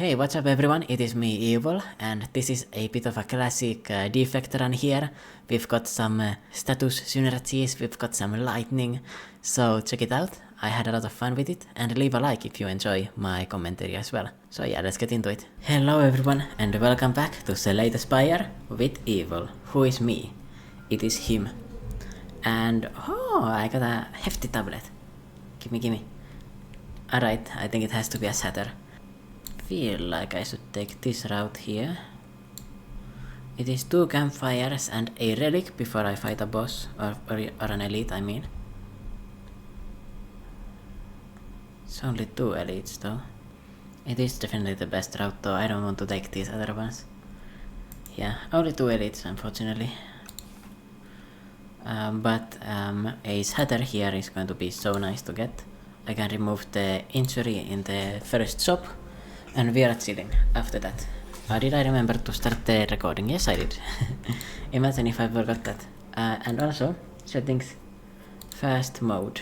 Hey, what's up everyone, it is me Evil, and this is a bit of a classic defect run here. We've got some status synergies, we've got some lightning, so check it out. I had a lot of fun with it, and leave a like if you enjoy my commentary as well. So yeah, let's get into it. Hello everyone, and welcome back to the latest Spire with Evil, who is me. It is him. And oh, I got a hefty tablet. Gimme. Alright, I think it has to be a Satyr. Feel like I should take this route here. It is 2 campfires and a relic before I fight a boss, or an elite, I mean. It's only 2 elites though. It is definitely the best route though, I don't want to take these other ones. Yeah, only 2 elites unfortunately. But a Satyr here is going to be so nice to get. I can remove the injury in the first shop. And we are chilling after that. Did I remember to start the recording? Yes, I did. Imagine if I forgot that. And also, settings, fast mode.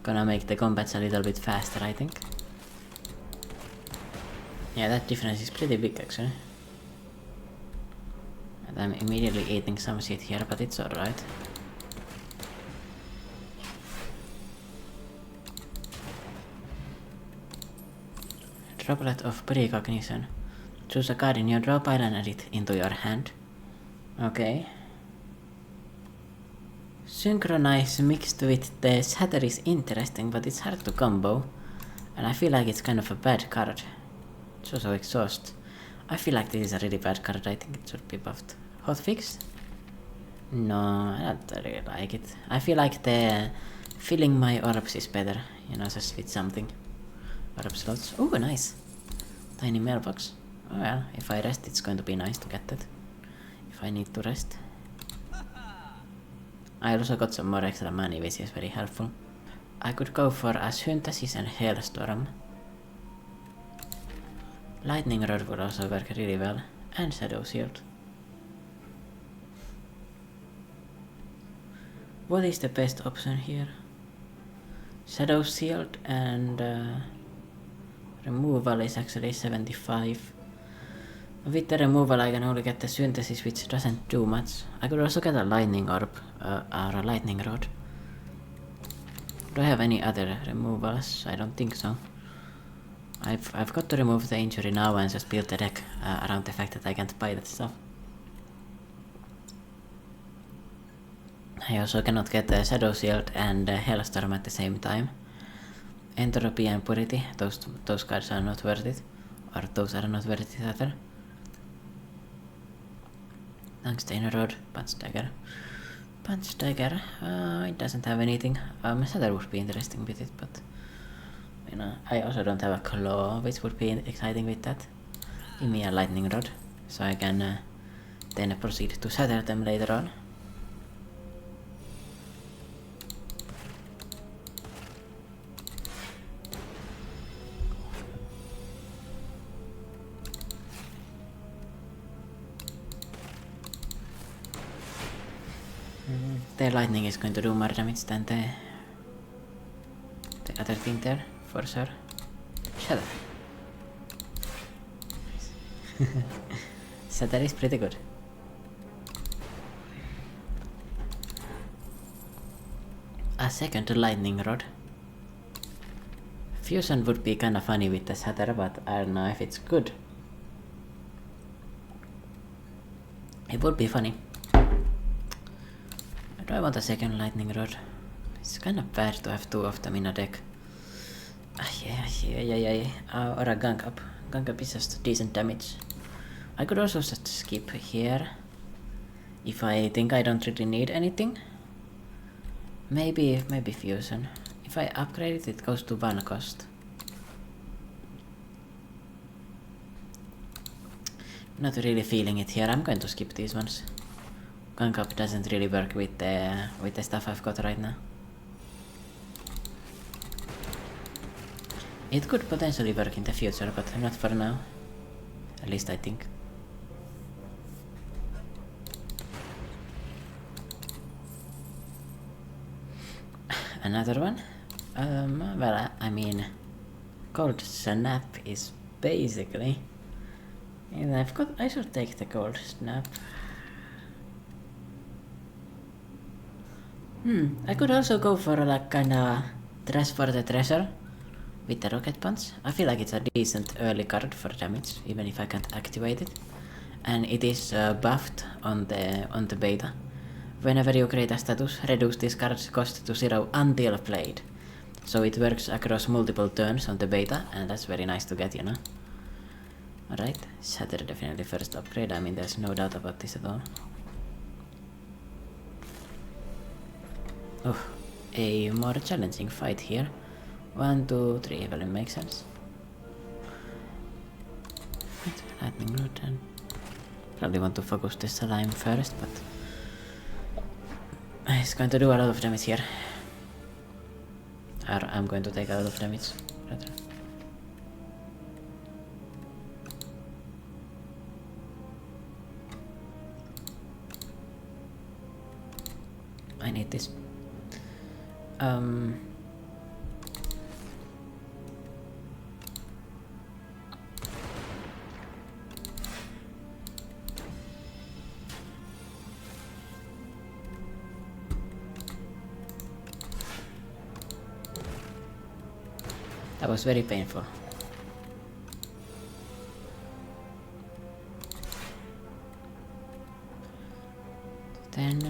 Gonna make the combats a little bit faster, I think. Yeah, that difference is pretty big actually. And I'm immediately eating some shit here, but it's alright. Droplet of precognition. Choose a card in your draw pile and add it into your hand. Okay. Synchronize mixed with the Satyr is interesting, but it's hard to combo. And I feel like it's kind of a bad card. It's also exhaust. I feel like this is a really bad card, I think it should be buffed. Hotfix? No, I don't really like it. I feel like the filling my orbs is better, you know, just with something. Orb slots. Oh, nice! Tiny mailbox. Oh well, if I rest it's going to be nice to get that. If I need to rest. I also got some more extra money, which is very helpful. I could go for a synthesis and hailstorm. Lightning rod would also work really well. And shadow shield. What is the best option here? Shadow shield and removal is actually 75. With the removal I can only get the synthesis, which doesn't do much. I could also get a lightning orb or a lightning rod. Do I have any other removals? I don't think so. I've got to remove the injury now and just build the deck around the fact that I can't buy that stuff. I also cannot get the shadow shield and hailstorm at the same time. Entropy and purity, those cards are not worth it. Or those are not worth it either. Tungsten rod, punch dagger. Punch dagger, it doesn't have anything. Satyr would be interesting with it, but you know, I also don't have a claw, which would be exciting with that. Give me a lightning rod, so I can then proceed to shatter them later on. The lightning is going to do more damage than the other thing there, for sure. Shut up. Nice. Satyr is pretty good. A second lightning rod. Fusion would be kinda funny with the Satyr, but I don't know if it's good. It would be funny. Do I want a second lightning rod? It's kinda bad to have 2 of them in a deck. Yeah. Or a gunk up. Gunk up is just decent damage. I could also just skip here. If I think I don't really need anything. Maybe fusion. If I upgrade it, it goes to 1 cost. Not really feeling it here, I'm going to skip these ones. Gunk up doesn't really work with the stuff I've got right now. It could potentially work in the future, but not for now. At least I think. Another one? Well, I mean, Cold snap is basically... And I should take the cold snap. I could also go for like kinda trash for the treasure with the rocket punch. I feel like it's a decent early card for damage, even if I can't activate it. And it is buffed on the beta. Whenever you create a status, reduce this card's cost to 0 until played. So it works across multiple turns on the beta, and that's very nice to get, you know. Alright, Shatter definitely first upgrade, I mean there's no doubt about this at all. Oh, a more challenging fight here. 1, 2, 3, well it makes sense. Lightning root and... Probably want to focus the slime first, but... It's going to do a lot of damage here. Or I'm going to take a lot of damage, rather. I need this. That was very painful. Then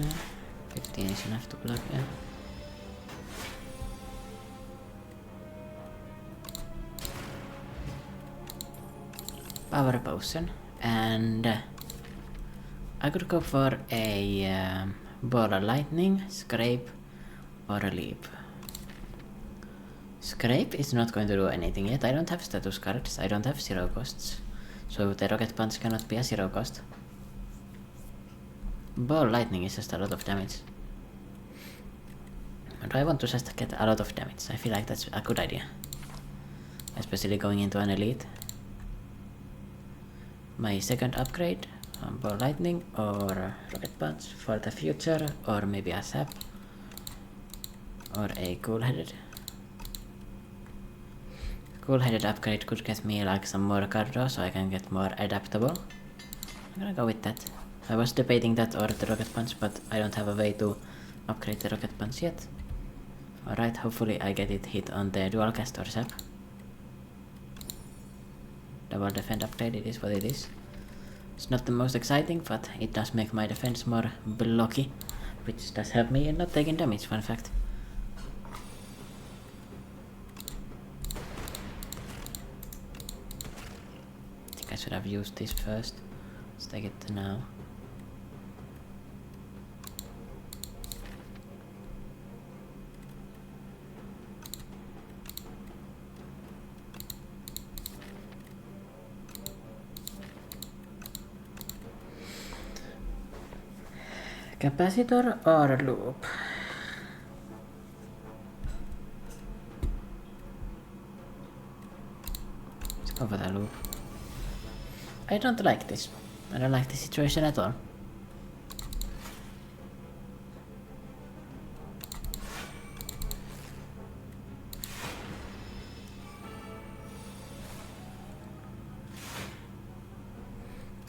15 is enough to block, yeah. Power potion, and I could go for a ball of lightning, scrape, or a leap. Scrape is not going to do anything yet. I don't have status cards, I don't have 0 costs, so the rocket punch cannot be a 0 cost. Ball lightning is just a lot of damage. And I want to just get a lot of damage. I feel like that's a good idea, especially going into an elite. My second upgrade, ball lightning or rocket punch for the future, or maybe a sap or a cool-headed. Cool-headed upgrade could get me like some more cardo so I can get more adaptable. I'm gonna go with that. I was debating that or the rocket punch, but I don't have a way to upgrade the rocket punch yet. Alright, hopefully I get it hit on the dual cast or sap. Double defend upgrade, it is what it is. It's not the most exciting, but it does make my defense more blocky, which does help me in not taking damage, fun fact. I think I should have used this first. Let's take it now. Capacitor or loop? Let's go for the loop. I don't like this. I don't like the situation at all.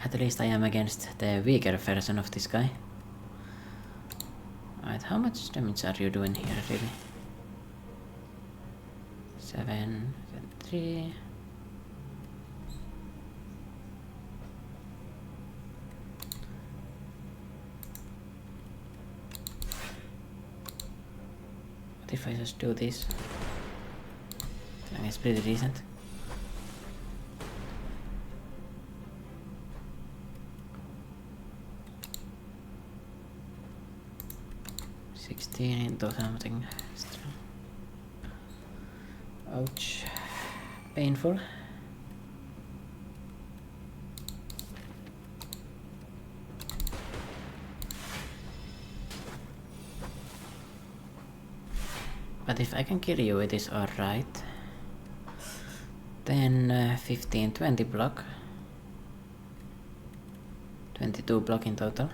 At least I am against the weaker version of this guy. Alright, how much damage are you doing here, really? 7, 3... What if I just do this? I think it's pretty decent. Into something extra. Ouch. Painful. But if I can kill you, it is alright. Then 15, 20 block. 22 block in total.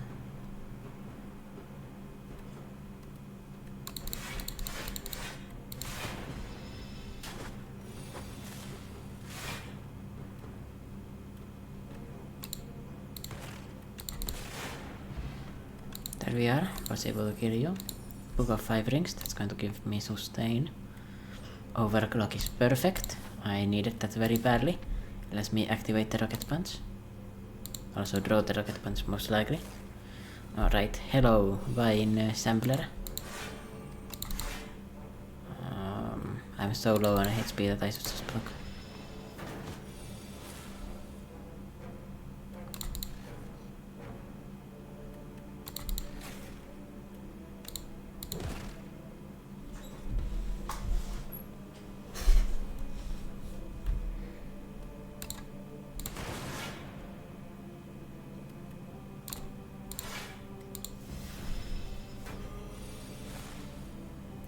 we are. Was able to kill you. Book of 5 rings, that's going to give me sustain. Overclock is perfect. I needed that very badly. Let me activate the rocket punch. Also draw the rocket punch most likely. Alright, hello, Vine Sampler. I'm so low on HP that I should just block.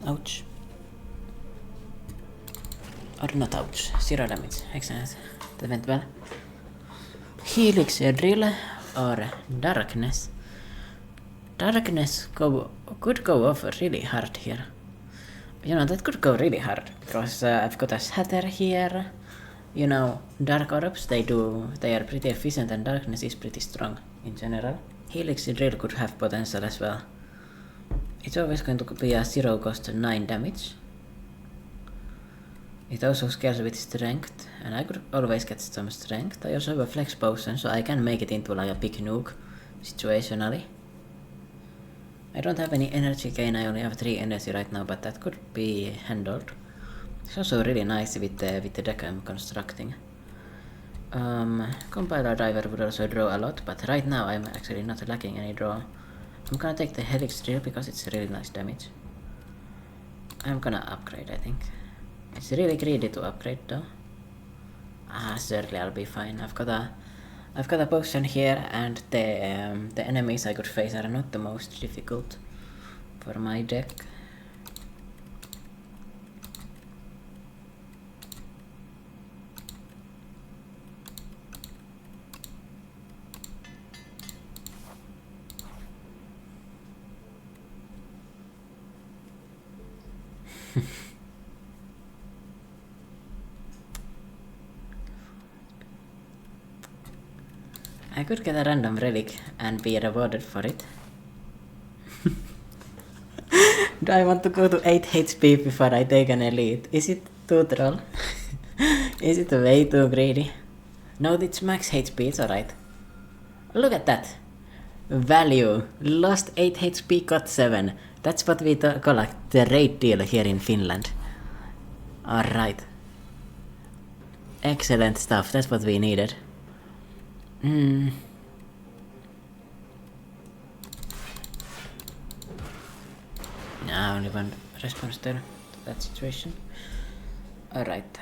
Ouch. Or not ouch. 0 damage. Excellent. That went well. Helix drill or darkness. Darkness could go off really hard here. You know, that could go really hard because I've got a shatter here. You know, dark orbs, they are pretty efficient and darkness is pretty strong in general. Helix drill could have potential as well. It's always going to be a 0 cost 9 damage. It also scales with strength, and I could always get some strength. I also have a flex potion, so I can make it into like a big nuke, situationally. I don't have any energy gain, I only have 3 energy right now, but that could be handled. It's also really nice with the deck I'm constructing. Compiler Diver would also draw a lot, but right now I'm actually not lacking any draw. I'm gonna take the Helix Drill because it's really nice damage. I'm gonna upgrade, I think. It's really greedy to upgrade though. Certainly I'll be fine. I've got a potion here, and the enemies I could face are not the most difficult for my deck. I could get a random relic and be rewarded for it. Do I want to go to 8 HP before I take an elite? Is it too troll? Is it way too greedy? No, it's max HP, it's alright. Look at that! Value! Lost 8 HP, got 7. That's what we call the raid deal here in Finland. Alright. Excellent stuff, that's what we needed. Only one response there to that situation. Alright,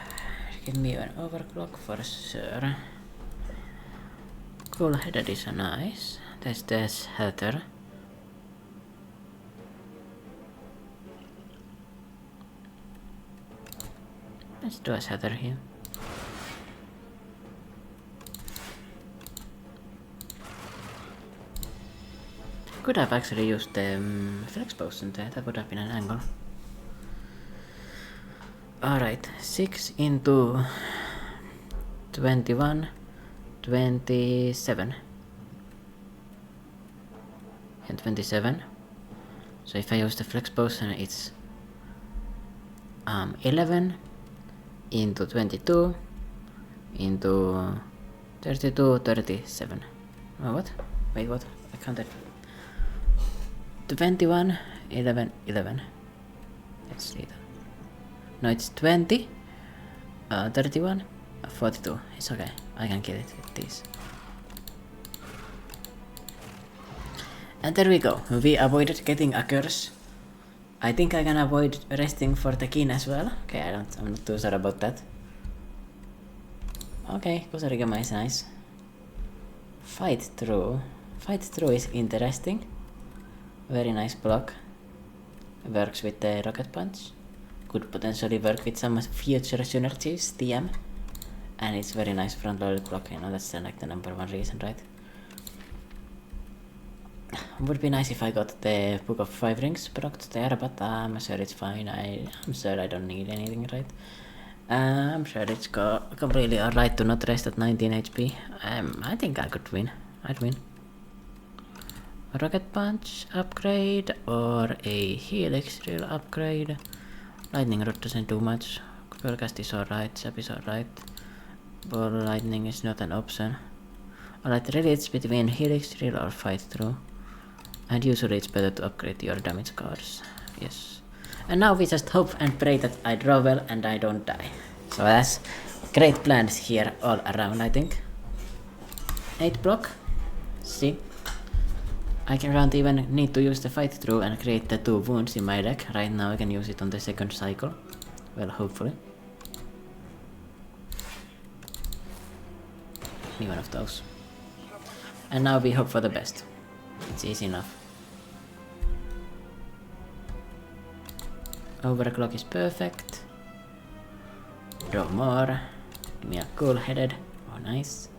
give me an overclock for sure. Cool headed is nice. There's this header. Let's do a header here. Could have actually used the flex potion there, that would have been an angle. Alright, 6 into 21, 27. And 27. So if I use the flex potion, it's 11 into 22 into 32, 37. Oh, what? Wait, what? I counted. 21, 11, 11. Let's see that. No, it's 20, 31, 42. It's okay. I can kill it with these. And there we go. We avoided getting a curse. I think I can avoid resting for the kin as well. Okay, I'm not too sure about that. Okay, Kusarigama is nice. Fight through. Fight through is interesting. Very nice block. Works with the rocket punch. Could potentially work with some future synergies, TM. And it's very nice front loaded block, you know, that's like the number 1 reason, right? Would be nice if I got the Book of 5 Rings procced there, but I'm sure it's fine. I'm sure I don't need anything, right? I'm sure it's completely alright to not rest at 19 HP. I think I could win. I'd win. A rocket punch upgrade or a helix drill upgrade. Lightning rod doesn't do much. Spellcast is alright, zap is alright. Ball lightning is not an option. Alright, really it's between helix drill or fight through. And usually it's better to upgrade your damage cards. Yes. And now we just hope and pray that I draw well and I don't die. So that's great plans here all around, I think. 8 block. See. I can't even need to use the fight through and create the 2 wounds in my deck. Right now I can use it on the second cycle. Well, hopefully. Be one of those. And now we hope for the best. It's easy enough. Overclock is perfect. Draw more. Give me a cool-headed. Oh, nice.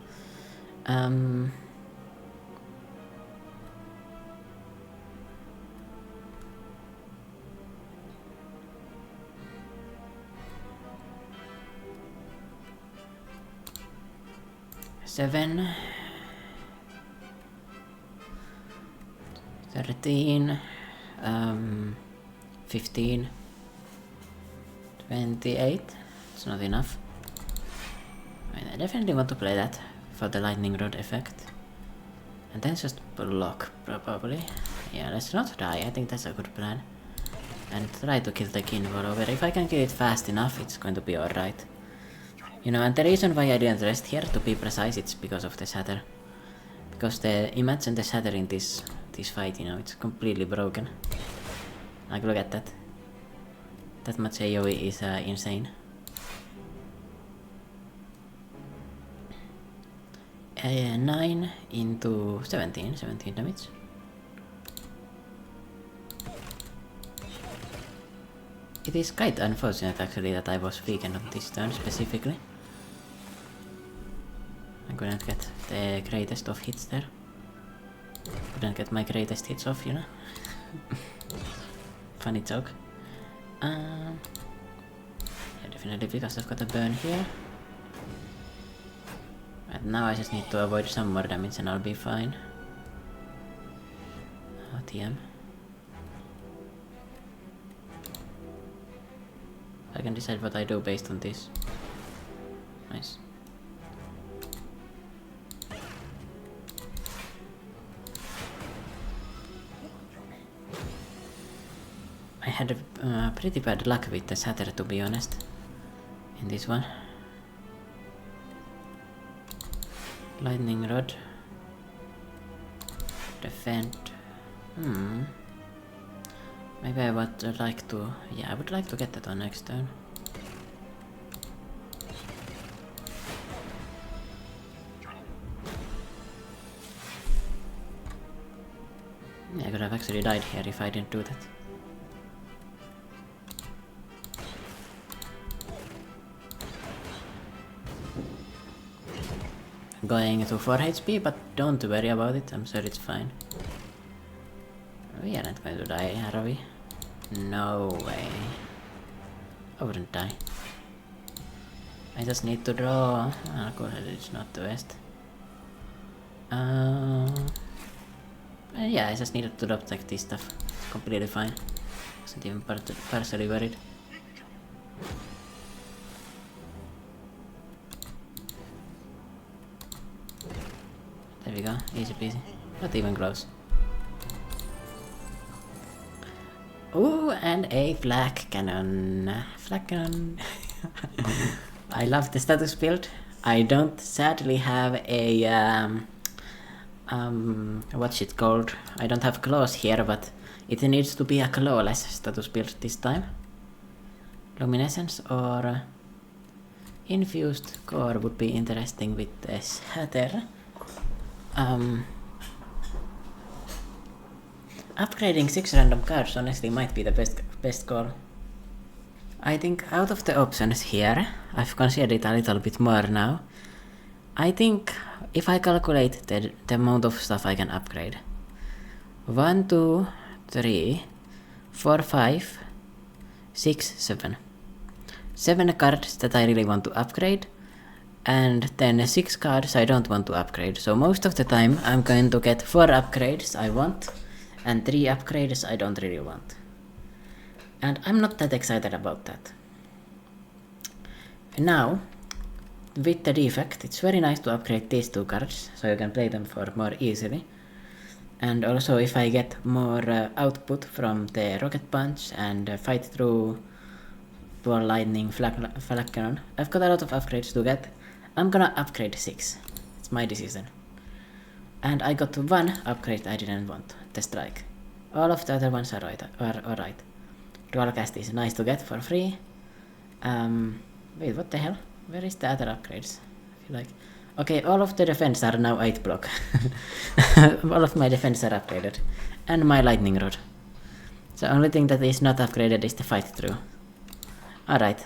Seven. 13. 15. 28. It's not enough. I definitely want to play that for the lightning rod effect. And then just block, probably. Yeah, let's not die. I think that's a good plan. And try to kill the king over. If I can kill it fast enough, it's going to be alright. You know, and the reason why I didn't rest here, to be precise, it's because of the shatter. Because imagine the shatter in this fight, you know, it's completely broken. Like, look at that. That much AoE is insane. 9 into 17 damage. It is quite unfortunate actually that I was weakened on this turn specifically. I couldn't get the greatest of hits there. Couldn't get my greatest hits off, you know. Funny joke. Yeah, definitely because I've got a burn here. And now I just need to avoid some more damage and I'll be fine. Oh, TM. I can decide what I do based on this. Nice. I had pretty bad luck with the shatter, to be honest, in this one. Lightning rod. Defend. Maybe I would like to... Yeah, I would like to get that on next turn. Yeah, I could have actually died here if I didn't do that. Going to 4 HP, but don't worry about it, I'm sure it's fine. We aren't going to die, are we? No way. I wouldn't die. I just need to draw... Ah, cool, it's not the best. Yeah, I just needed to drop like this stuff. It's completely fine. Wasn't even partially worried. There we go, easy peasy. Not even close. Ooh, and a flak cannon. Flak cannon. I love the status build. I don't sadly have a what's it called? I don't have claws here, but it needs to be a clawless status build this time. Luminescence or infused core would be interesting with the shatter. Upgrading 6 random cards honestly might be the best call. I think out of the options here, I've considered it a little bit more now. I think if I calculate the amount of stuff I can upgrade. 1, 2, 3, 4, 5, 6, 7. 7 cards that I really want to upgrade. And then 6 cards I don't want to upgrade, so most of the time I'm going to get 4 upgrades I want, and 3 upgrades I don't really want. And I'm not that excited about that. Now, with the defect, it's very nice to upgrade these 2 cards, so you can play them for more easily. And also if I get more output from the rocket punch and fight through ball lightning, flak cannon, I've got a lot of upgrades to get. I'm gonna upgrade 6. It's my decision. And I got 1 upgrade I didn't want, the strike. All of the other ones are alright. Dual cast is nice to get for free. Wait, what the hell? Where is the other upgrades? I feel like... Okay, all of the defense are now 8 block. All of my defense are upgraded. And my lightning rod. The only thing that is not upgraded is the fight through. Alright.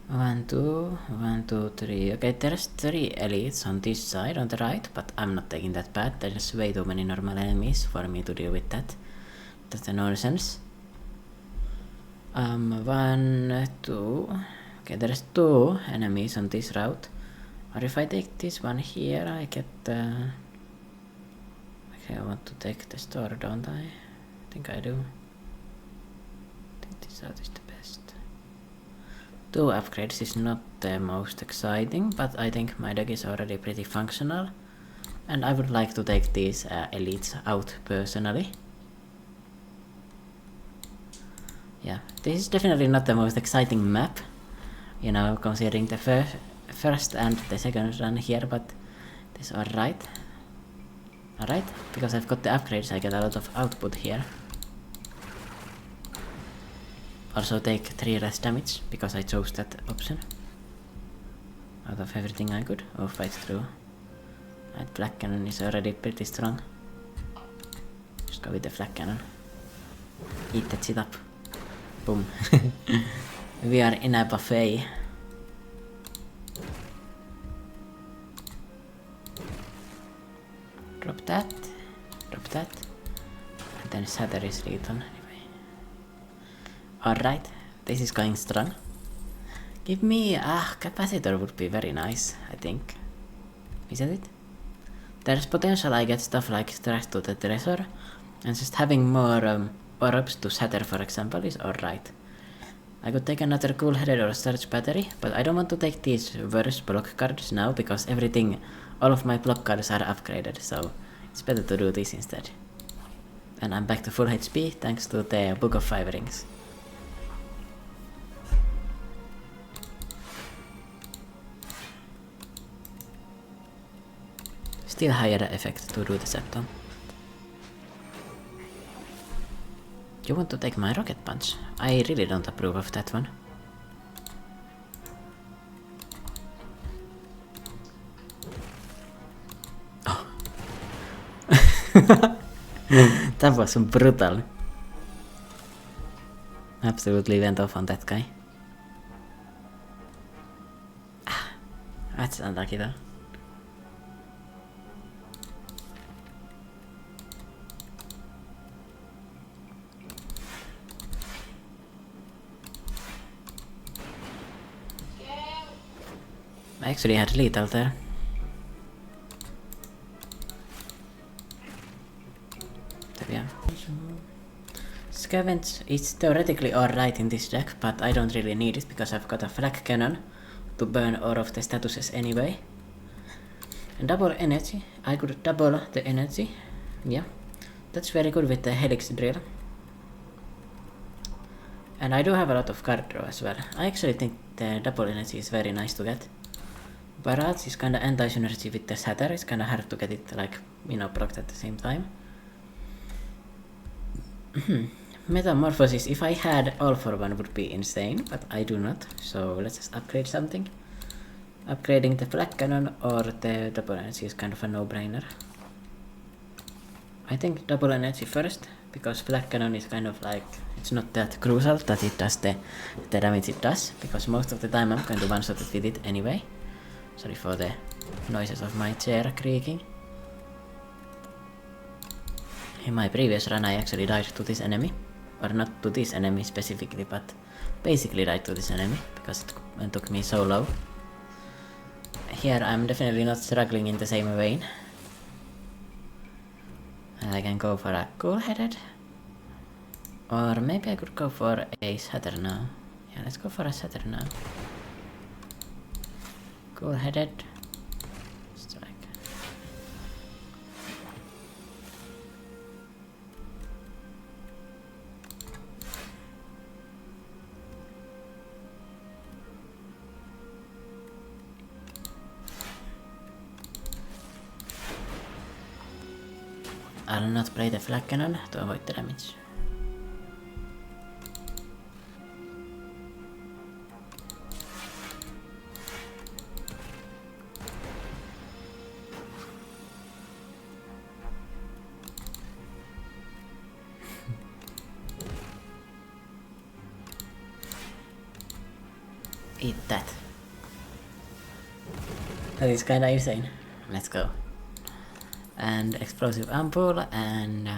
1, 2, 1, 2, 3. Okay, there's 3 elites on this side, on the right, but I'm not taking that path. There's way too many normal enemies for me to deal with that. That's a nonsense. 1, 2. Okay, there's 2 enemies on this route. Or if I take this one here, I get the... Okay, I want to take the store, don't I? I think I do. I think this route is the best. 2 upgrades is not the most exciting, but I think my deck is already pretty functional. And I would like to take these elites out personally. Yeah, this is definitely not the most exciting map, you know, considering the first and the second run here, but it's alright. Alright, because I've got the upgrades, I get a lot of output here. Also take 3 less damage, because I chose that option. Out of everything I could. Oh, fight through. That flak cannon is already pretty strong. Just go with the flak cannon. Eat that shit up. Boom. We are in a buffet. Drop that. Drop that. And then Shatter is lethal anyway. Alright, this is going strong. Give me a capacitor would be very nice, I think. Isn't it? There's potential I get stuff like Trash to the Treasure, and just having more orbs to Shatter, for example, is alright. I could take another Cool Headed or Starch Battery, but I don't want to take these worse block cards now, because all of my block cards are upgraded, so it's better to do this instead. And I'm back to full HP thanks to the Book of 5 Rings. Still higher effect to do the Septum. You want to take my Rocket Punch? I really don't approve of that one. Oh. That was brutal. Absolutely went off on that guy. That's unlucky though. I actually had lethal there. There we are. Scavenge is theoretically alright in this deck, but I don't really need it because I've got a flak cannon to burn all of the statuses anyway. And double energy, I could double the energy. Yeah, that's very good with the Helix Drill. And I do have a lot of card draw as well. I actually think the double energy is very nice to get. Barrage is kinda anti-synergy with the Shatter, it's kinda hard to get it like, you know, procced at the same time. Metamorphosis, if I had all for one would be insane, but I do not, so let's just upgrade something. Upgrading the flak cannon or the double energy is kind of a no-brainer. I think double energy first, because flak cannon is kind of like, it's not that crucial that it does the damage it does, because most of the time I'm going to one-shot it with it anyway. Sorry for the noises of my chair creaking. In my previous run I actually died to this enemy. Or not to this enemy specifically, but basically died to this enemy, because it took me so low. here I'm definitely not struggling in the same vein. I can go for a cool-headed. Or maybe I could go for a Saturn now. Yeah, let's go for a Saturn now. Cool-headed. Strike. I'll not play the flag cannon to avoid the damage. Eat that. That is kinda insane. Let's go. And explosive ampoule and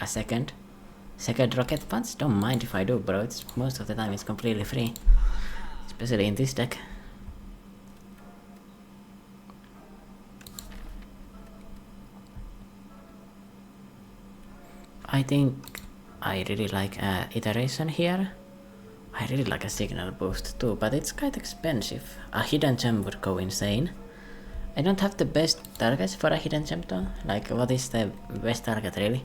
a second rocket punch. Don't mind if I do, bro. It's most of the time it's completely free, especially in this deck. I think I really like iteration here. I really like a signal boost too, but it's quite expensive. A hidden gem would go insane. I don't have the best targets for a hidden gem though. Like, what is the best target really?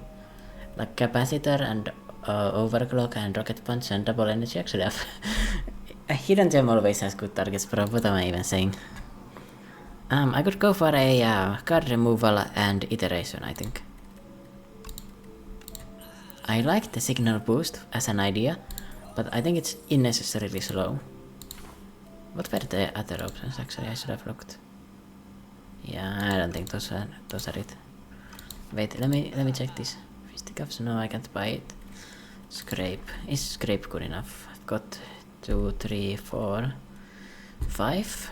Like capacitor and overclock and rocket punch and double energy. Actually, a hidden gem always has good targets, bro. What am I even saying? I could go for a card removal and iteration, I think. I like the signal boost as an idea, but I think it's unnecessarily slow. What were the other options actually? I should have looked. Yeah, I don't think those are it. Wait, let me check this. Fisticuffs? No, I can't buy it. Scrape. Is scrape good enough? I've got 2, 3, 4, 5,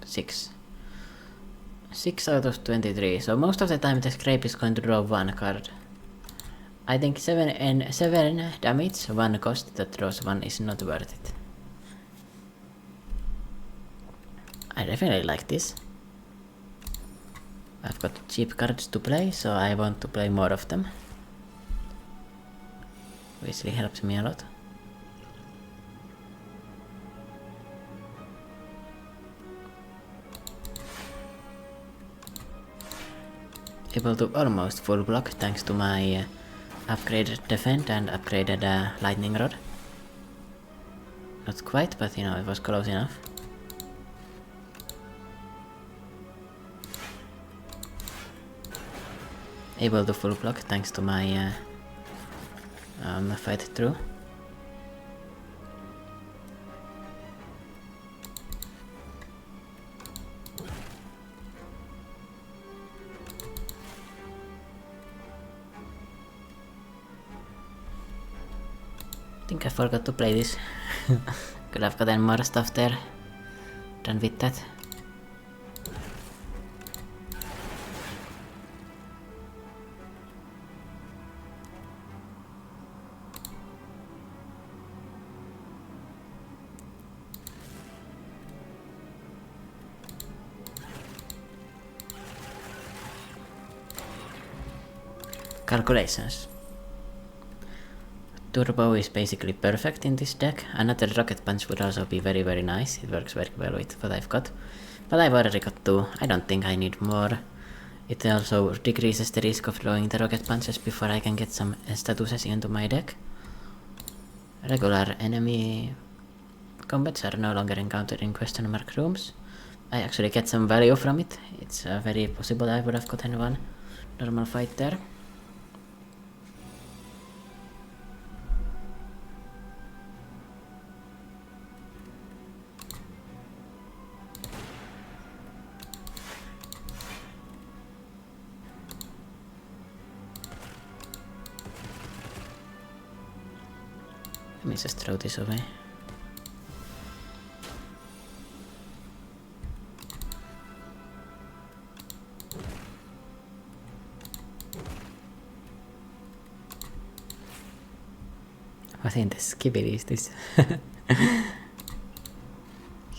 6. 6 out of 23. So most of the time the scrape is going to draw one card. I think 7 damage, 1 cost that draws 1 is not worth it. I definitely like this. I've got cheap cards to play, so I want to play more of them. Which helps me a lot. Able to almost full block thanks to my upgraded defend and upgraded lightning rod. Not quite, but you know, it was close enough. Able to full block thanks to my fight through. I think I forgot to play this. Could have gotten more stuff there. Done with that. Calculations. Turbo is basically perfect in this deck. Another rocket punch would also be very very nice. It works very well with what I've got. But I've already got 2. I don't think I need more. It also decreases the risk of drawing the rocket punches before I can get some statuses into my deck. Regular enemy combats are no longer encountered in question mark rooms. I actually get some value from it. It's very possible I would have gotten one normal fight there. Let me just throw this away. What in the skibidi is this?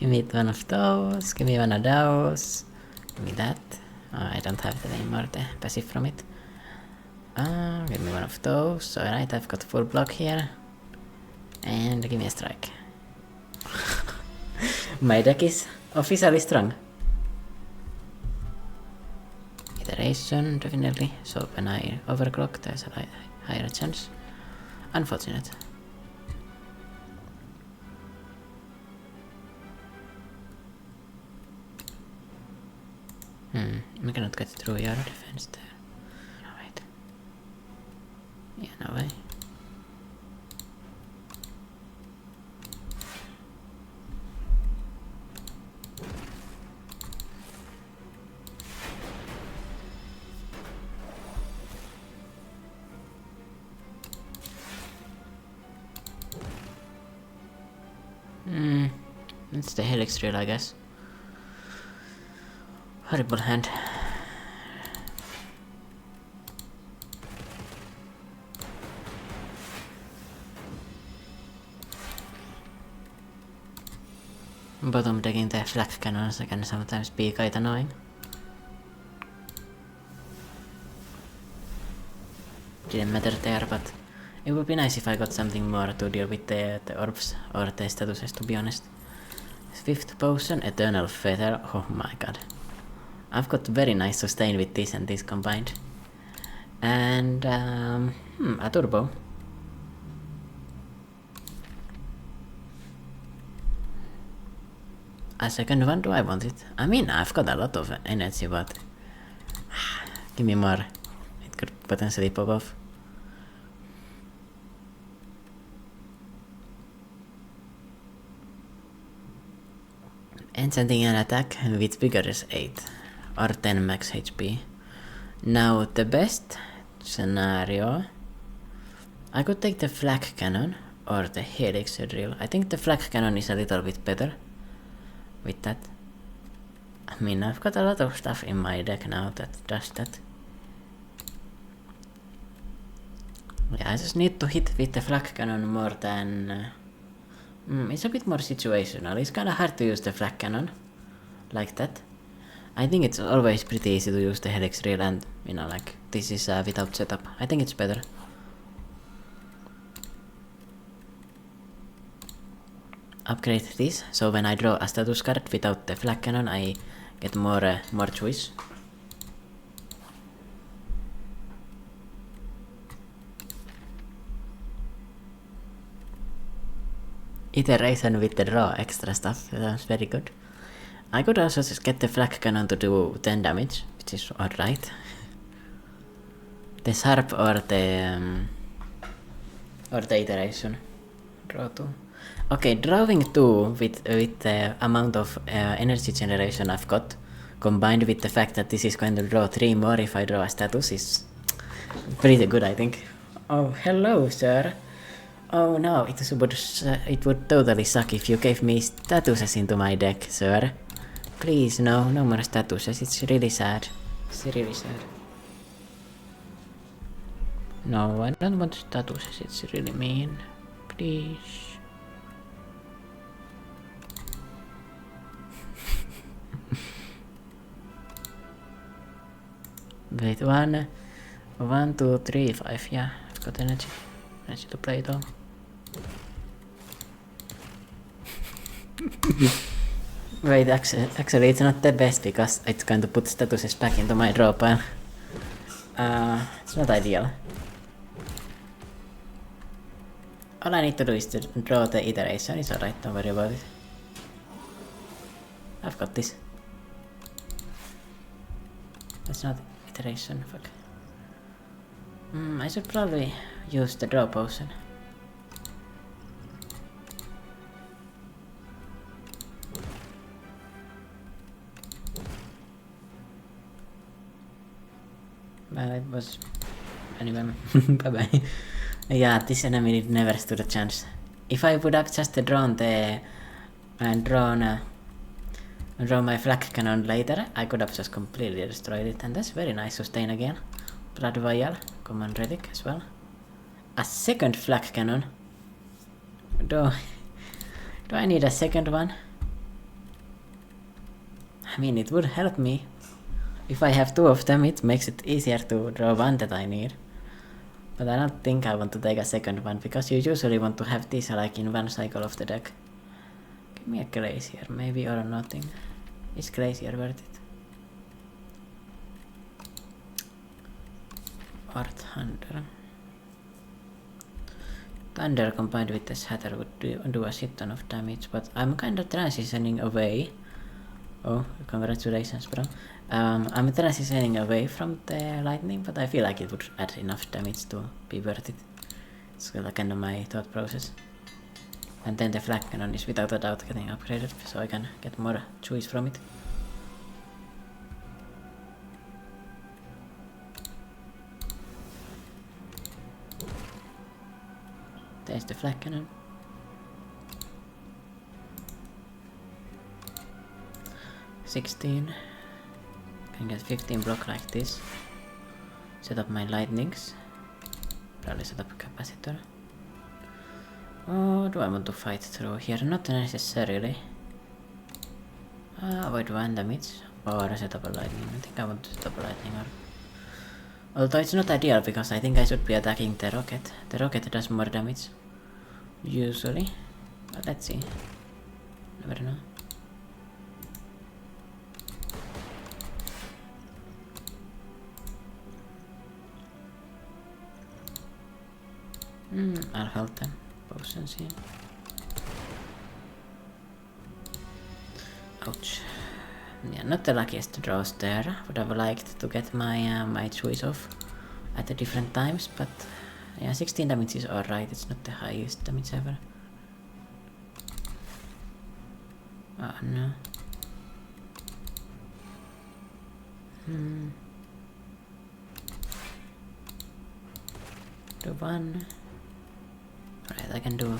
Give me one of those, give me one of those. Give me that. I don't have that anymore, the passive from it. Give me one of those. Alright, I've got full block here. And give me a strike. My deck is officially strong. Iteration, definitely. So when I overclock, there's a higher chance. Unfortunate. We cannot get through your defense there. No, wait. Yeah, no way. It's the Helix Drill, I guess. Horrible hand. Bottom decking the flak cannons can sometimes be quite annoying. Didn't matter there, but it would be nice if I got something more to deal with the orbs or the statuses, to be honest. Fifth potion, Eternal Feather. Oh my god. I've got very nice sustain with this and this combined. And a turbo. A second one, do I want it? I mean, I've got a lot of energy, but give me more. It could potentially pop off. Enchanting an attack with vigor is 8 or 10 max HP. Now the best scenario, I could take the flak cannon or the helix drill. I think the flak cannon is a little bit better with that. I mean, I've got a lot of stuff in my deck now that does that. Yeah, I just need to hit with the flak cannon more than... it's a bit more situational. It's kinda hard to use the flak cannon like that. I think it's always pretty easy to use the helix drill, and you know, like this is without setup. I think it's better. Upgrade this, so when I draw a status card without the flak cannon, I get more choice. Iteration with the draw extra stuff, that's very good. I could also just get the flak cannon to do 10 damage, which is alright. The sharp or the iteration. Draw 2. Okay, drawing 2 with the amount of energy generation I've got, combined with the fact that this is going to draw 3 more if I draw a status, is pretty good, I think. Oh, hello, sir. Oh no, it would totally suck if you gave me statuses into my deck, sir. Please, no more statuses, it's really sad. It's really sad. No, I don't want statuses, it's really mean. Please. Wait, 1, 2, 3, 5, yeah, I've got energy. Energy to play though. Wait, actually it's not the best because it's going to put statuses back into my draw pile. It's not ideal. All I need to do is to draw the iteration, it's alright, don't worry about it. I've got this. That's not iteration, fuck. I should probably use the draw potion. Well, it was... anyway, bye bye. Yeah, this enemy never stood a chance. If I would have just drawn the... drawn my flak cannon later, I could have just completely destroyed it, and that's very nice sustain again. Blood vial, common relic as well. A second flak cannon. Do I need a second one? I mean, it would help me. If I have two of them, it makes it easier to draw one that I need. But I don't think I want to take a second one, because you usually want to have this like in one cycle of the deck. Give me a Glacier, maybe, or nothing. Is Glacier worth it? Or Thunder. Thunder combined with the Shatter would do a shit ton of damage, but I'm kind of transitioning away. Oh, congratulations, bro. I'm transitioning away from the Lightning, but I feel like it would add enough damage to be worth it. It's kind of my thought process. And then the Flak Cannon is without a doubt getting upgraded, so I can get more choice from it. There's the Flak Cannon. (16). Can get 15 block like this. Set up my lightnings. Probably set up a capacitor. Oh, do I want to fight through here? Not necessarily. Avoid 1 damage. Or set up a lightning. I think I want to set up a lightning. Although it's not ideal, because I think I should be attacking the rocket. The rocket does more damage. Usually. But let's see. Never know. I'll help them. Potions here. Ouch. Yeah, not the luckiest draws there. Would have liked to get my my choice off at the different times, but yeah, 16 damage is alright. It's not the highest damage ever. Oh no. Do 1. Alright, I can do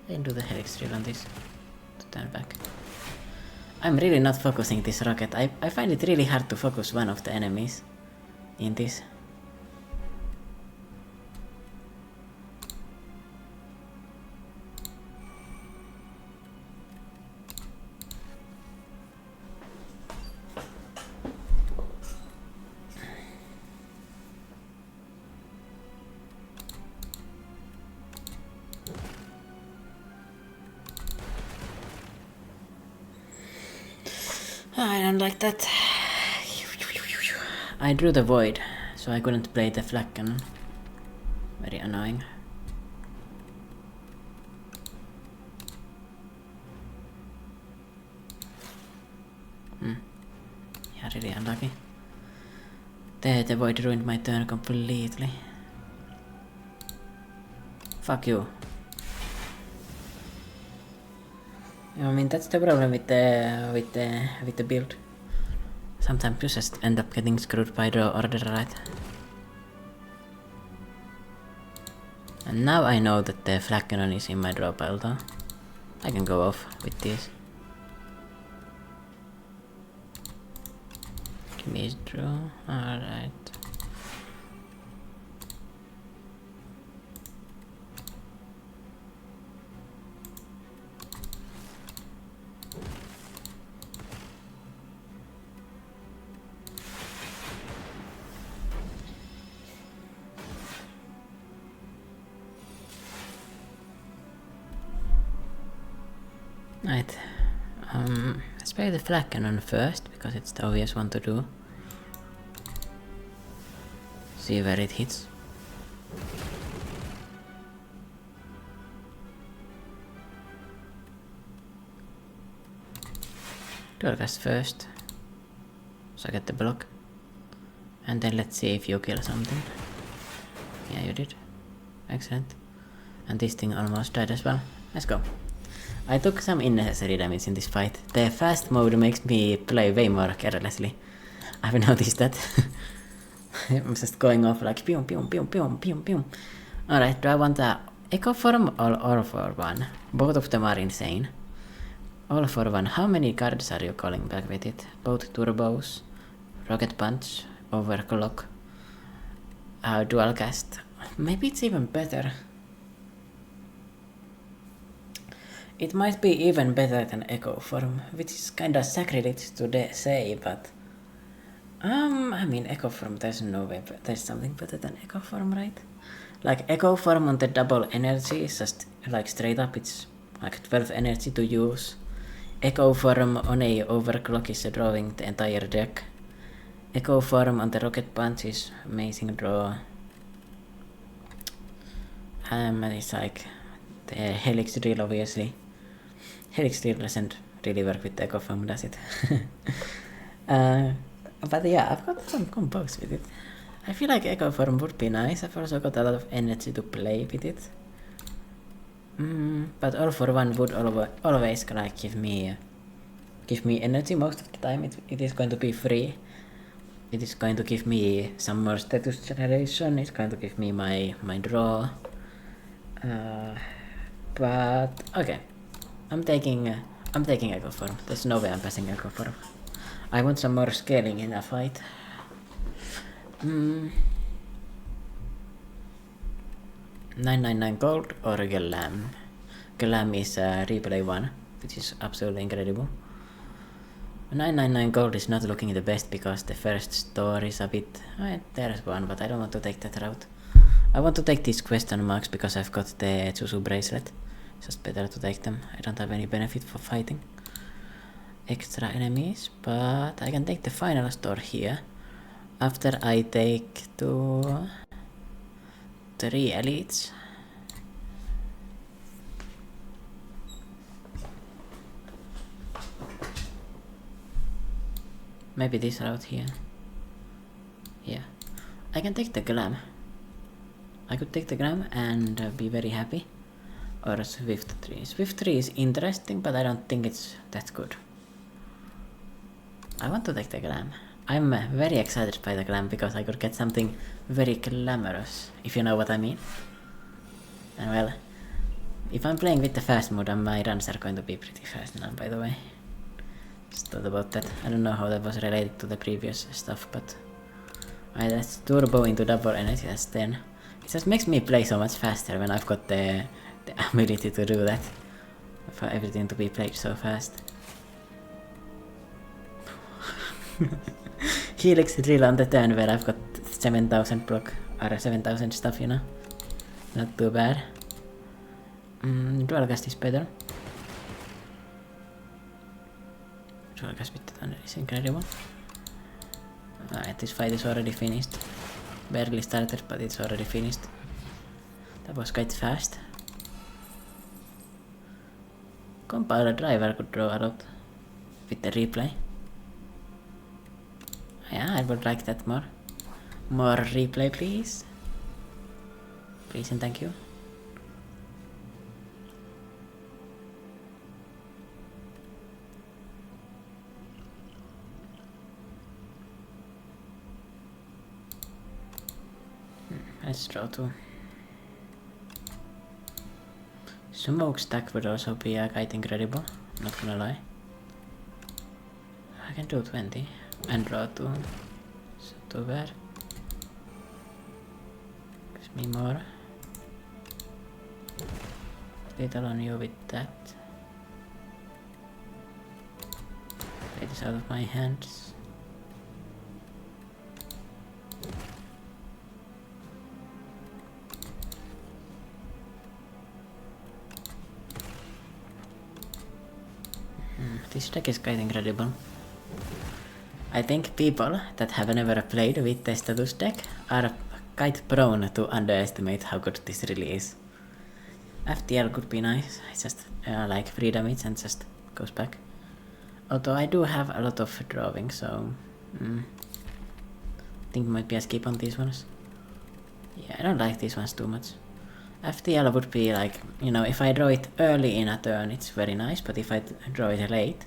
the helix drill on this to turn back. I'm really not focusing this rocket. I find it really hard to focus one of the enemies in this. I don't like that. I drew the void, so I couldn't play the Flak Cannon. Very annoying. Yeah, really unlucky. The void ruined my turn completely. Fuck you. I mean, that's the problem with the build. Sometimes you just end up getting screwed by the order, right? And now I know that the Flak Cannon is in my draw pile though. I can go off with this. Give me his draw. Alright. Right. Let's play the Flak Cannon first, because it's the obvious one to do. See where it hits. Dual cast first, so I get the block. And then let's see if you kill something. Yeah, you did. Excellent. And this thing almost died as well. Let's go. I took some unnecessary damage in this fight. The fast mode makes me play way more carelessly. I've noticed that. I'm just going off like pew pew pew pew pew pew. Alright, do I want a Echo Form or All for One? Both of them are insane. All for One. How many cards are you calling back with it? Both turbos, Rocket Punch, Overclock, Dual Cast. Maybe it's even better It might be even better than Echo Form, which is kinda sacrilege to say, but I mean Echo Form, there's no way there's something better than Echo Form, right? Like Echo Form on the double energy is just like straight up, it's like 12 energy to use. Echo Form on a overclock is drawing the entire deck. Echo Form on the Rocket Punch is amazing draw. It's like the Helix Drill, obviously. Helix Drill doesn't really work with the Echo Form, does it? But yeah, I've got some combos with it. I feel like Echo Form would be nice. I've also got a lot of energy to play with it. But All for One would always like give me energy most of the time. It is going to be free. It is going to give me some more status generation. It's going to give me my draw. But okay, I'm taking Echo Form. There's no way I'm passing Echo Form. I want some more scaling in a fight. 999 gold or Glam. Glam is replay 1, which is absolutely incredible. 999 gold is not looking the best because the first store is a bit... there's one, but I don't want to take that route. I want to take these question marks because I've got the Chusu bracelet. It's just better to take them. I don't have any benefit for fighting extra enemies, but I can take the final store here. After I take 3 elites. Maybe this route here. Yeah. I can take the Glam. I could take the Glam and be very happy. Or Swift 3. Swift 3 is interesting, but I don't think it's that good. I want to take the Glam. I'm very excited by the Glam because I could get something very glamorous, if you know what I mean. And well, if I'm playing with the fast mode, my runs are going to be pretty fast now, by the way. Just thought about that. I don't know how that was related to the previous stuff, but that's turbo into double energy, that's 10. It just makes me play so much faster when I've got the ability to do that. For everything to be played so fast. Helix Drill on the turn where I've got 7000 block or 7000 stuff, you know. Not too bad. Dual cast is better. Dual cast with the thunder is incredible. Alright, this fight is already finished. Barely started, but it's already finished. That was quite fast. Compiler driver could draw a lot with the replay. Yeah, I would like that more. More replay, please. Please and thank you. Let's draw 2. Smokestack would also be quite incredible, not gonna lie. I can do 20 and draw 2. It's not too bad. Gives me more. Little on you with that. Take this out of my hands. This deck is quite incredible. I think people that have never played with the status deck are quite prone to underestimate how good this really is. FTL could be nice, it's just like free damage and just goes back. Although I do have a lot of drawing, so I think might be a skip on these ones. Yeah, I don't like these ones too much. FTL would be like, you know, if I draw it early in a turn, it's very nice, but if I draw it late,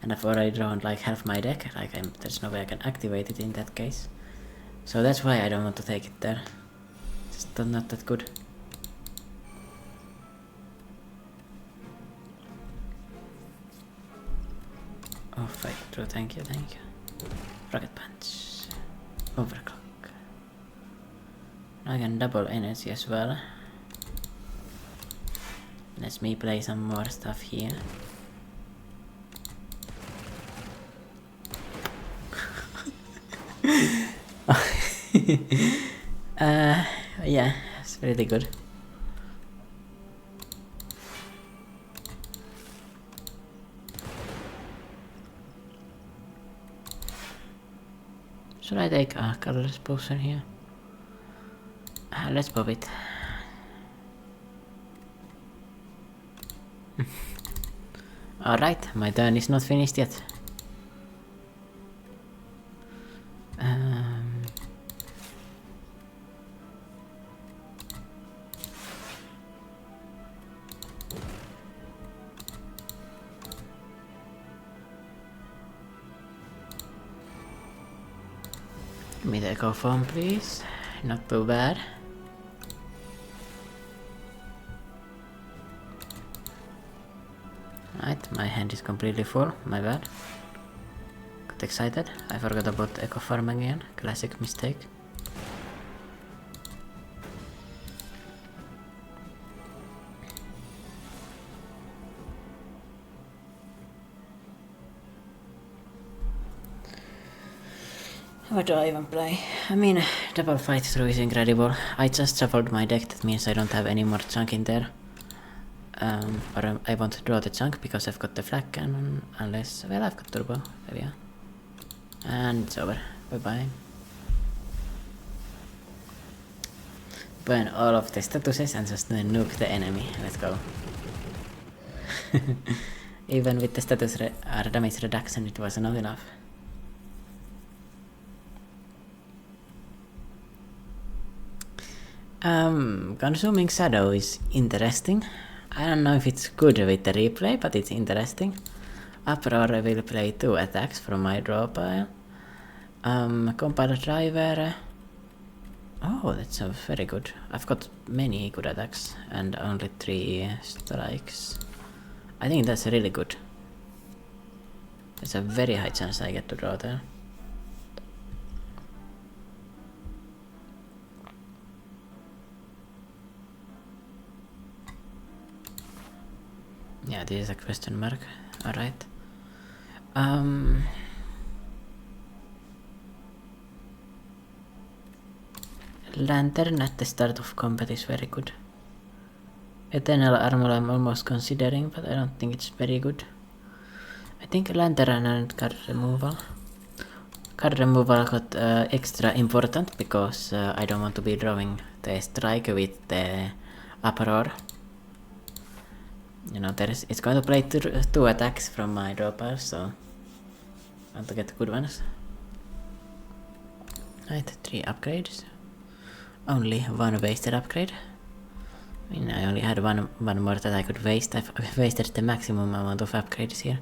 and I've already drawn like half my deck, like there's no way I can activate it in that case. So that's why I don't want to take it there. It's just not that good. Oh, fight through, thank you. Rocket punch. Overclock. Now I can double energy as well. Let me play some more stuff here. Yeah, it's pretty good. Should I take a colorless potion here? Let's pop it. Alright, my turn is not finished yet. Give me the echo form, please. Not too bad. Right, my hand is completely full, my bad. Got excited, I forgot about the echo farm again, classic mistake. What do I even play? I mean, double fight through is incredible. I just shuffled my deck, that means I don't have any more chunk in there. Or I won't draw the chunk because I've got the flak cannon, unless, well, I've got turbo, there we are. And it's over, bye bye. Burn all of the statuses and just nuke the enemy, let's go. Even with the status damage reduction it was not enough. Consuming Shadow is interesting. I don't know if it's good with the replay, but it's interesting. Uproar will play 2 attacks from my draw pile. Compiler Driver. Oh, that's very good. I've got many good attacks and only 3 strikes. I think that's really good. There's a very high chance I get to draw there. Yeah, this is a question mark. Alright. Lantern at the start of combat is very good. Eternal Armor I'm almost considering, but I don't think it's very good. I think Lantern and card removal. Card removal got extra important because I don't want to be drawing the strike with the uproar. You know, it's going to play 2 attacks from my draw pile, so I want to get good ones. Right, 3 upgrades. Only 1 wasted upgrade. I mean, I only had one more that I could waste. I've wasted the maximum amount of upgrades here.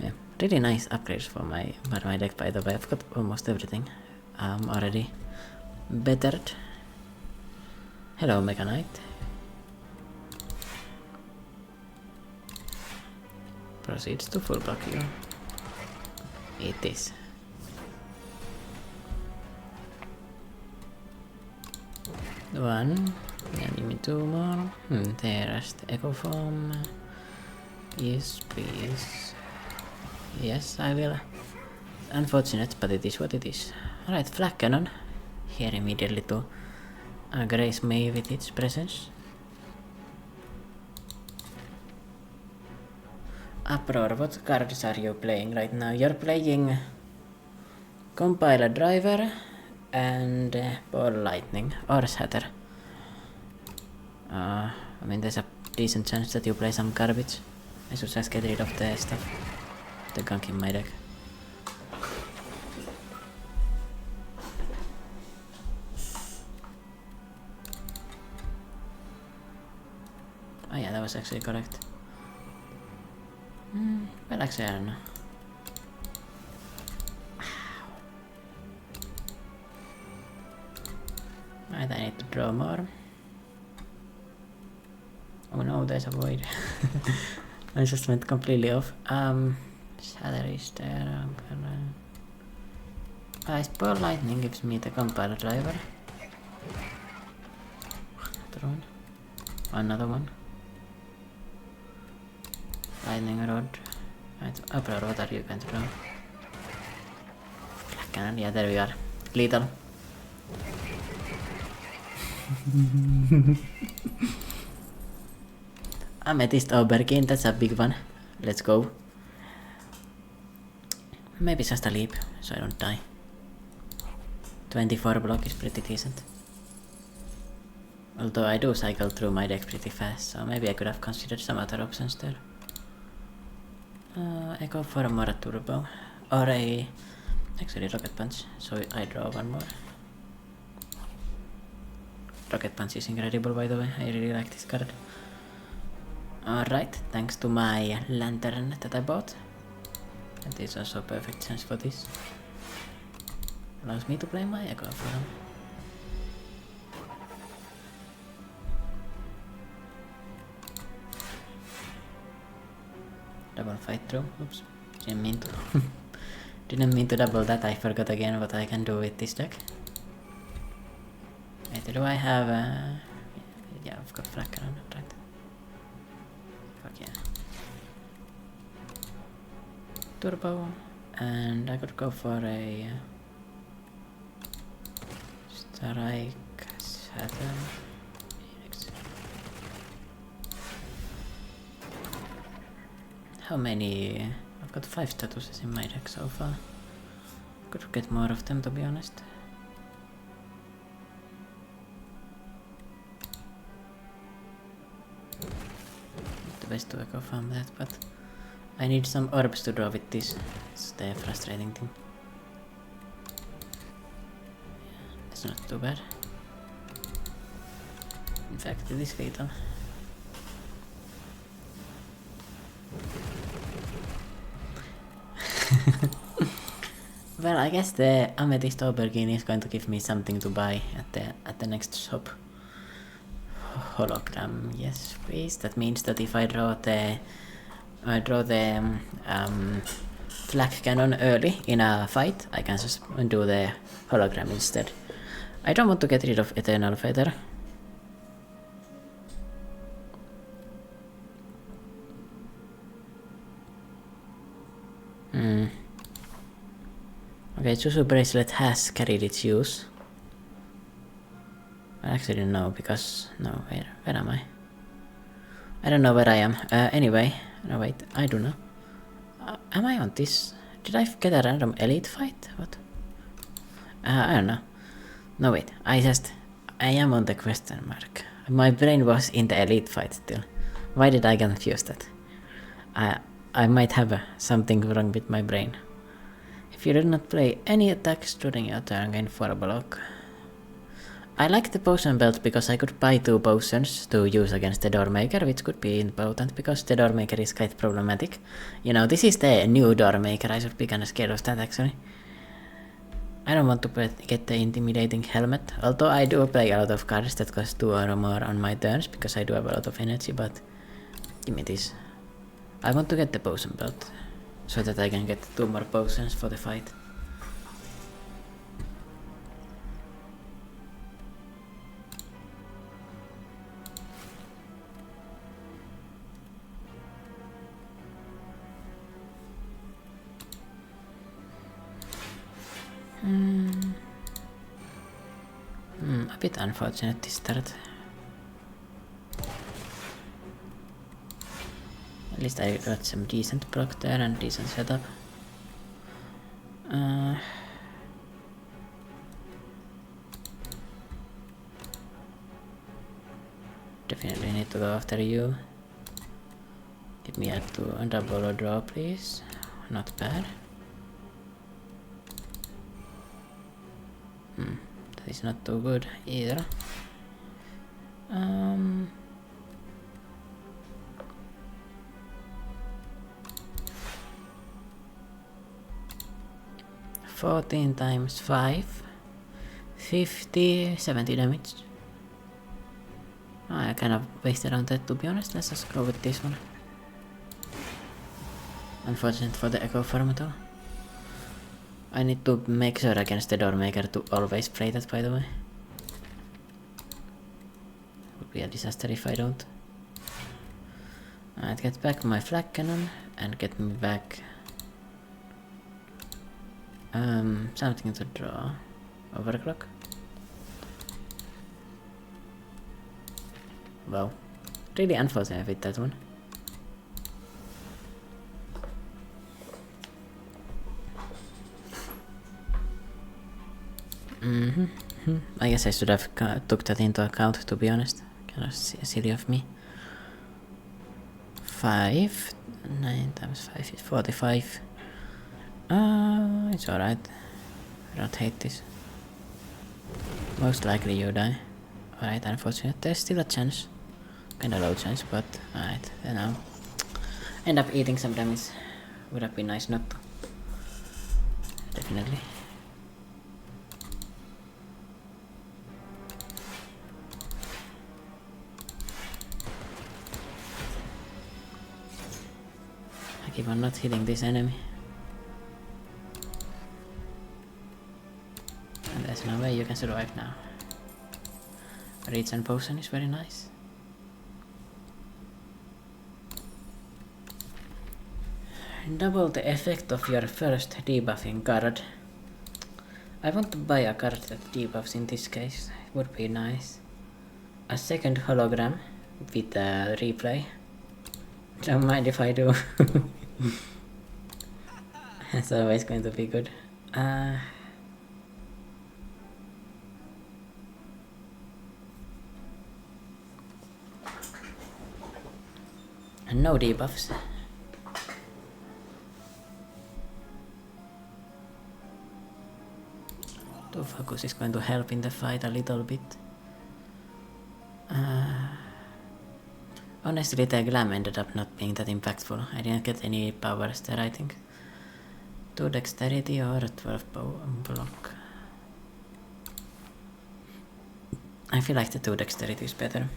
Yeah, really nice upgrades for my deck, by the way. I've got almost everything already bettered. Hello, Mega Knight. Proceeds to full block you. It is. One. Then give me 2 more. There's the echo form. Yes, please. Yes, I will. Unfortunate, but it is what it is. Alright, flak cannon. Here immediately to grace me with its presence. Uproar, what cards are you playing right now? You're playing Compiler Driver and Ball Lightning or Shatter. I mean, there's a decent chance that you play some garbage. I should just get rid of the stuff, the gunk in my deck. Oh yeah, that was actually correct. Well, actually, I don't know. Right, I need to draw more. Oh no, there's a void. I just went completely off. Shatter is there. I'm gonna... Spire Lightning gives me the Compiler Driver. Another one. Another one. Lightning rod. Right. Oh bro, what are you going to throw? Black cannon, yeah, there we are. Lethal. Amethyst Aubergine, that's a big one. Let's go. Maybe just a leap, so I don't die. 24 block is pretty decent. Although I do cycle through my deck pretty fast, so maybe I could have considered some other options there. I go for a more turbo. Or a... actually rocket punch, so I draw one more. Rocket punch is incredible, by the way, I really like this card. Alright, thanks to my lantern that I bought. And this is also a perfect chance for this. Allows me to play my Echo Forum. Double fight through. Oops. Didn't mean to. Didn't mean to double that. I forgot again what I can do with this deck. Wait, do I have yeah, I've got Flacker on it, right? Fuck yeah. Turbo. And I could go for a Strike Saturn. How many? I've got 5 statuses in my deck so far. Could get more of them, to be honest. Not the best to echo farm that, but I need some orbs to draw with this. It's the frustrating thing. Yeah, it's not too bad. In fact, it is lethal. Well, I guess the Amethyst Aubergine is going to give me something to buy at the next shop. Hologram, yes please. That means that if I draw the flak cannon early in a fight, I can just do the hologram instead. I don't want to get rid of Eternal Feather. Okay, Chusu Bracelet has carried its use. I actually no, because... no, where am I? I don't know where I am. Anyway, no wait, I do know. Am I on this? Did I get a random elite fight? What? I don't know. No wait, I am on the question mark. My brain was in the elite fight still. Why did I confuse that? I might have something wrong with my brain. If you did not play any attacks during your turn, gain 4 block. I like the potion belt because I could buy 2 potions to use against the Doormaker, which could be important because the Doormaker is quite problematic. You know, this is the new Doormaker, I should be kinda scared of that actually. I don't want to get the intimidating helmet, although I do play a lot of cards that cost 2 or more on my turns because I do have a lot of energy, but give me this. I want to get the potion belt, so that I can get 2 more potions for the fight. A bit unfortunate this start. At least I got some decent block there and decent setup. Definitely need to go after you. Give me a double draw, please. Not bad. That is not too good either. 14 times 5, 50, 70 damage. I kind of wasted on that, to be honest. Let's just go with this one. Unfortunate for the Echo Farm though. I need to make sure against the Doormaker to always play that, by the way. Would be a disaster if I don't. Alright, get back my flag cannon and get me back something to draw. Overclock. Wow. Really unfortunate with that one. I guess I should have took that into account, to be honest. Kind of silly of me. 5. 9 times 5 is 45. It's alright. I don't hate this. Most likely you die. Alright, unfortunate. There's still a chance. Kinda low chance, but alright, you know. End up eating some damage. Would have been nice not to. Definitely. I keep on not hitting this enemy. And there's no way you can survive now. Reach and potion is very nice. Double the effect of your first debuffing card. I want to buy a card that debuffs in this case. It would be nice. A second hologram with a replay. Don't mind if I do. It's always going to be good. And no debuffs. The focus is going to help in the fight a little bit. Honestly, the glam ended up not being that impactful. I didn't get any powers there, I think. 2 dexterity or 12 block. I feel like the 2 dexterity is better.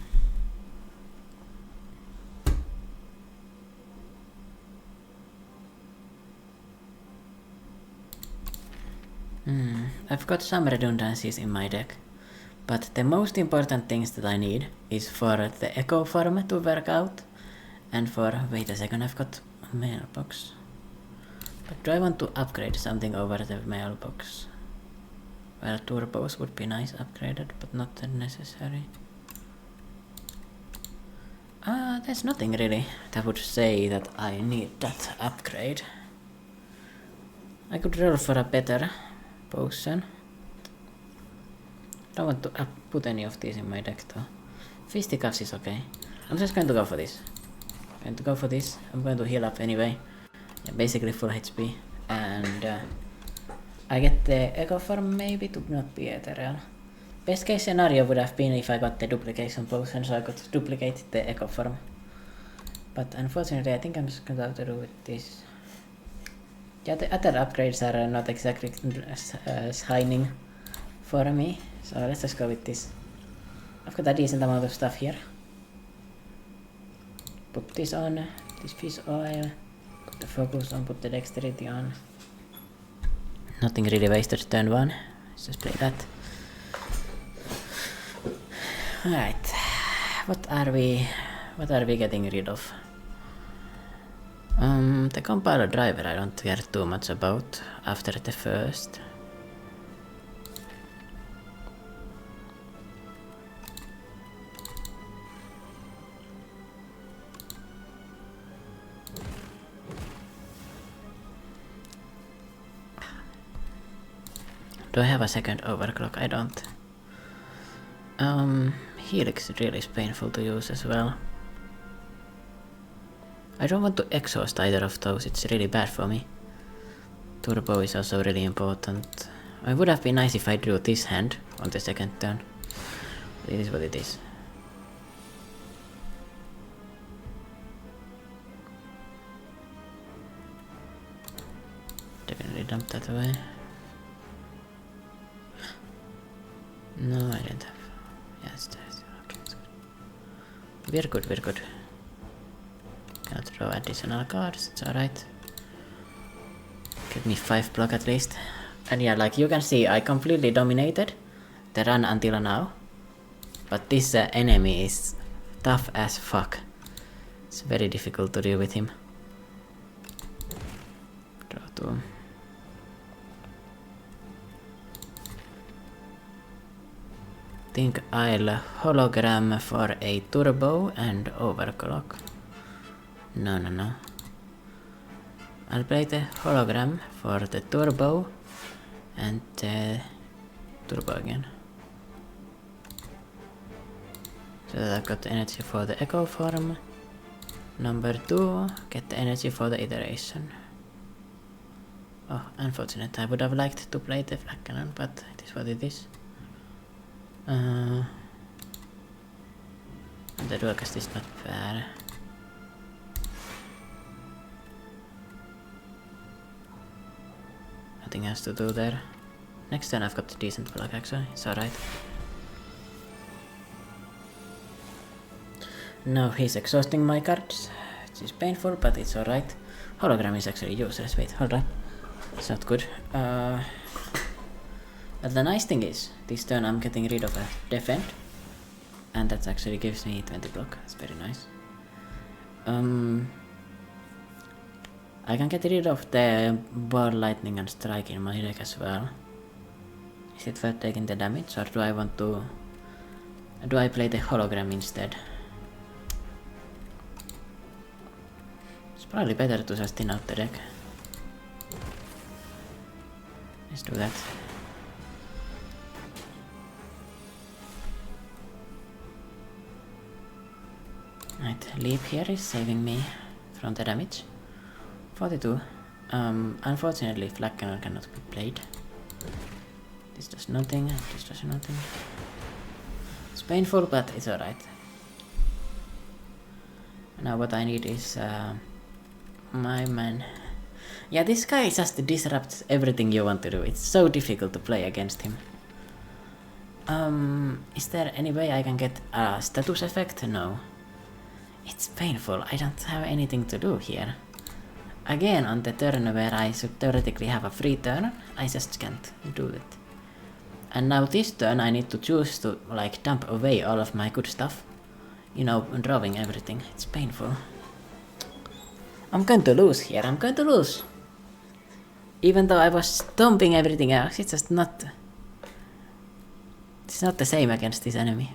I've got some redundancies in my deck, but the most important things that I need is for the echo form to work out, and for, wait a second, I've got a mailbox. But do I want to upgrade something over the mailbox? Well, turbos would be nice upgraded, but not necessary. There's nothing really that would say that I need that upgrade. I could roll for a better potion. Don't want to put any of these in my deck though. Fisticuffs is okay. I'm just going to go for this. I'm going to heal up anyway. Yeah, basically full HP. And I get the echo form maybe to not be ethereal. Best case scenario would have been if I got the duplication potion so I could duplicate the echo form. But unfortunately I think I'm just going to have to do with this. Yeah, the other upgrades are not exactly shining for me, so let's just go with this. I've got a decent amount of stuff here. Put this on, this fish oil, put the focus on, put the dexterity on. Nothing really wasted turn 1, let's just play that. Alright, what are we getting rid of? The compiler driver I don't care too much about after the first. Do I have a second overclock? I don't. Helix really is painful to use as well. I don't want to exhaust either of those, it's really bad for me. Turbo is also really important. It would have been nice if I drew this hand on the second turn. But it is what it is. Definitely dump that away. No, I didn't have. Yes, there's. Okay, it's good. We're good. Cannot draw additional cards, it's alright. Get me 5 block at least. And yeah, like you can see, I completely dominated the run until now. But this enemy is tough as fuck. It's very difficult to deal with him. Draw 2. Think I'll hologram for a turbo and overclock. No. I'll play the hologram for the turbo and the turbo again. So that I've got the energy for the echo form. Number 2, get the energy for the iteration. Oh, unfortunate. I would have liked to play the flak cannon, but it is what it is. The dual cast is not bad. Nothing else to do there. Next turn I've got a decent block actually, it's alright. Now he's exhausting my cards, which is painful, but it's alright. Hologram is actually useless, wait, hold on. It's not good. But the nice thing is, this turn I'm getting rid of a defend. And that actually gives me 20 block, it's very nice. I can get rid of the ball, lightning and strike in my deck as well. Is it worth taking the damage, or do I want to... do I play the hologram instead? It's probably better to just thin out the deck. Let's do that. Right, leap here is saving me from the damage. 42. Unfortunately, flak cannon cannot be played. This does nothing, this does nothing. It's painful, but it's alright. Now what I need is my man. Yeah, this guy just disrupts everything you want to do. It's so difficult to play against him. Is there any way I can get a status effect? No. It's painful, I don't have anything to do here. Again, on the turn where I should theoretically have a free turn, I just can't do it. And now this turn I need to choose to like dump away all of my good stuff. You know, drawing everything. It's painful. I'm going to lose here, I'm going to lose. Even though I was dumping everything else, it's just not... it's not the same against this enemy.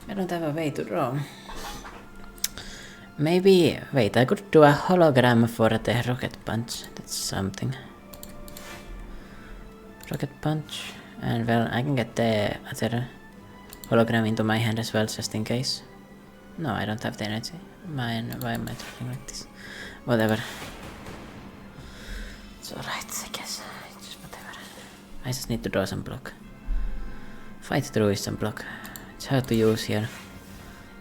I don't have a way to draw. Maybe... wait, I could do a hologram for the rocket punch. That's something. Rocket punch. And well, I can get the other hologram into my hand as well, just in case. No, I don't have the energy. Mine, why am I talking like this? Whatever. It's alright, I guess. It's just whatever. I just need to draw some block. Fight through is some block. It's hard to use here.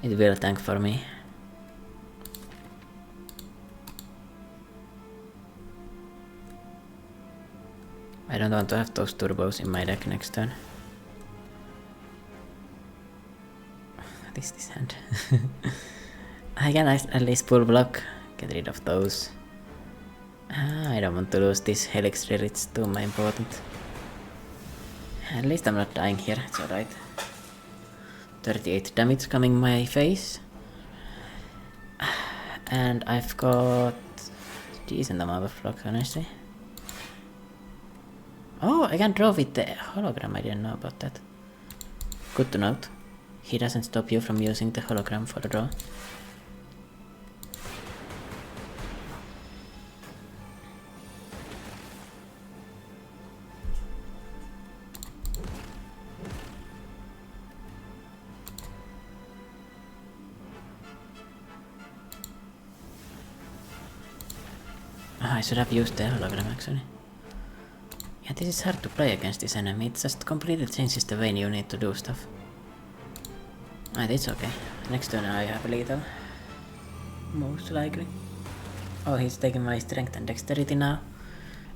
It will tank for me. I don't want to have those turbos in my deck next turn. What is this hand? I can at least pull block, get rid of those. I don't want to lose this Helix Rill, it's too important. At least I'm not dying here, it's alright. 38 damage coming my face. And I've got decent amount of blocks, honestly. Oh, I can draw with the hologram, I didn't know about that. Good to note. He doesn't stop you from using the hologram for the draw. I should have used the hologram actually. Yeah, this is hard to play against this enemy, it just completely changes the way you need to do stuff. Alright, it's okay. Next turn I have lethal. Most likely. Oh, he's taking my strength and dexterity now.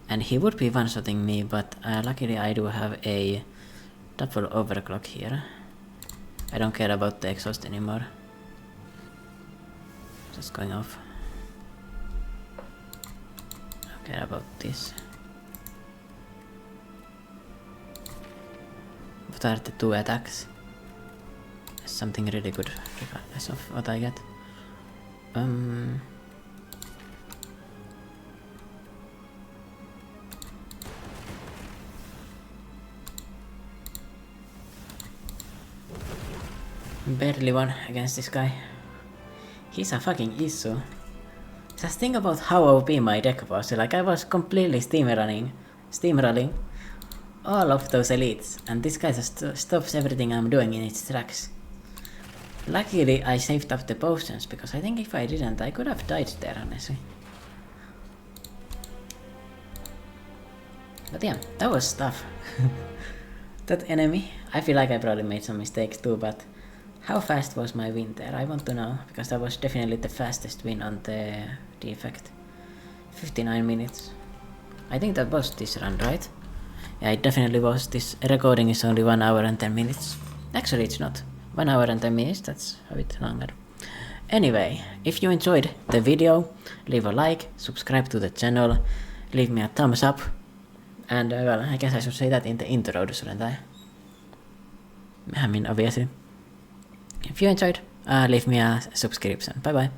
And he would be one-shotting me, but luckily I do have a double overclock here. I don't care about the exhaust anymore. Just going off. I care about this. after the 2 attacks. Something really good regardless of what I get. Barely won against this guy. He's a fucking issue. Just think about how OP my deck was. Like, I was completely steamrolling all of those elites, and this guy just stops everything I'm doing in its tracks. Luckily, I saved up the potions, because I think if I didn't, I could have died there, honestly. But yeah, that was tough. That enemy, I feel like I probably made some mistakes too, but how fast was my win there? I want to know, because that was definitely the fastest win on the defect. 59 minutes. I think that was this run, right? Yeah, it definitely was. This recording is only 1 hour and 10 minutes. Actually, it's not. 1 hour and 10 minutes, that's a bit longer. Anyway, if you enjoyed the video, leave a like, subscribe to the channel, leave me a thumbs up, and well, I guess I should say that in the intro, shouldn't I? I mean, obviously. If you enjoyed, leave me a subscription. Bye bye.